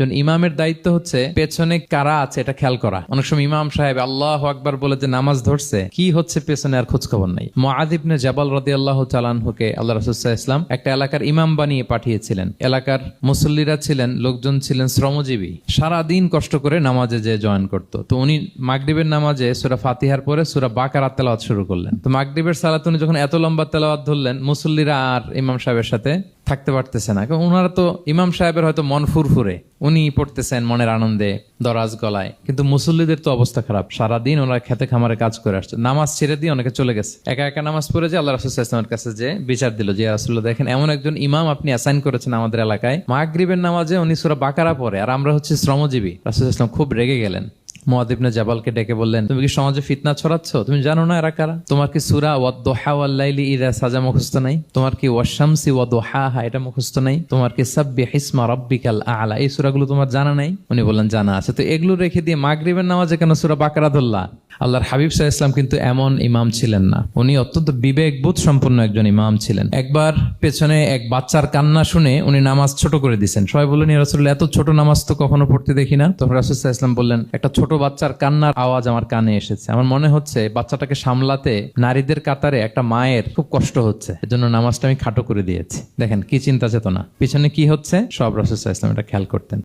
ইমামের দায়িত্ব হচ্ছে পেছনে কারা আছে এটা খেয়াল করা। অনেক সময় ইমাম সাহেব আল্লাহু আকবার বলে যে নামাজ ধরছে, কি হচ্ছে পেছনে আর খোঁজ খবর নাই। মুআয ইবনে জাবাল রাদিয়াল্লাহু তাআলা আনহুকে আল্লাহ রাসূল সাল্লাল্লাহু আলাইহি ওয়াসাল্লাম একটা এলাকার ইমাম বানিয়ে পাঠিয়েছিলেন। এলাকার মুসল্লিরা ছিলেন, লোকজন ছিলেন শ্রমজীবী, সারা দিন কষ্ট করে নামাজে যে জয়েন করতো। তো উনি মাগরিবের নামাজে সূরা ফাতিহার পরে সূরা বাকারা তেলাওয়াত শুরু করলেন। তো মাগরিবের সালাতে উনি যখন এত লম্বা তেলাওয়াত ধরলেন, মুসল্লিরা আর ইমাম সাহেবের সাথে থাকতে পারতেছে না, কারণ ওনারা তো ইমাম সাহেবের হয়তো মন ফুরফুরে, উনি পড়তেছেন মনের আনন্দে দরাজ গলায়, কিন্তু মুসল্লিদের তো অবস্থা খারাপ। সারাদিন ওনারা খেতে খামারে কাজ করে আসছে, নামাজ ছেড়ে দিয়ে অনেকে চলে গেছে, একা একা নামাজ পড়ে যে আল্লাহ রাসূল সাল্লাল্লাহু আলাইহি ওয়াসাল্লামের কাছে যে বিচার দিল যে রাসূলুল্লাহ দেখেন এমন একজন ইমাম আপনি অ্যাসাইন করেছেন আমাদের এলাকায়, মাগরিবের নামাজে উনি সূরা বাকারা পড়ে আর আমরা হচ্ছে শ্রমজীবী। রাসূল সাল্লাল্লাহু আলাইহি ওয়াসাল্লাম খুব রেগে গেলেন। মুআয ইবনে জাবালকে ডেকে বললেন, তুমি কি সমাজে ফিতনা ছড়াচ্ছ? তুমি জানো না এরা কারা? তোমার কি সূরা ওয়াদ-দুহা ওয়াল-লাইলি ইযা সাজা মুখস্থ নাই? তোমার কি ওয়াশ-শামসি ওয়া-দুহাহা এটা মুখস্থ নাই? তোমার কি সাব্বিহিসমা রাব্বিকাল আ'লা এই সূরাগুলো তোমার জানা নাই? উনি বললেন জানা আছে। তো এগুলো রেখে দিয়ে মাগরিবের নামাজে কেন সূরা বাকারা ধরলা? আল্লাহর হাবিব সাল্লাল্লাহু আলাইহি ওয়াসাল্লাম কিন্তু এমন ইমাম ছিলেন না, উনি অত্যন্ত বিবেকবোধ সম্পন্ন একজন ইমাম ছিলেন। একবার পেছনে এক বাচ্চার কান্না শুনে উনি নামাজ ছোট করে দিয়েছেন। সবাই বললেন, ইয়া রাসূলুল্লাহ এত ছোট নামাজ তো কখনো পড়তে দেখি না। তখন রাসূল সাল্লাল্লাহু আলাইহি ওয়াসাল্লাম বললেন, একটা ছোট বাচ্চার কান্নার আওয়াজ আমার কানে এসেছে, আমার মনে হচ্ছে বাচ্চাটাকে সামলাতে নারীদের কাতারে একটা মায়ের খুব কষ্ট হচ্ছে, এজন্য নামাজটা আমি খাটো করে দিয়েছি। দেখেন কি চিন্তা চেতনা, পিছনে কি হচ্ছে সব রাসূল সাল্লাল্লাহু আলাইহি ওয়াসাল্লাম এটা খেয়াল করতেন।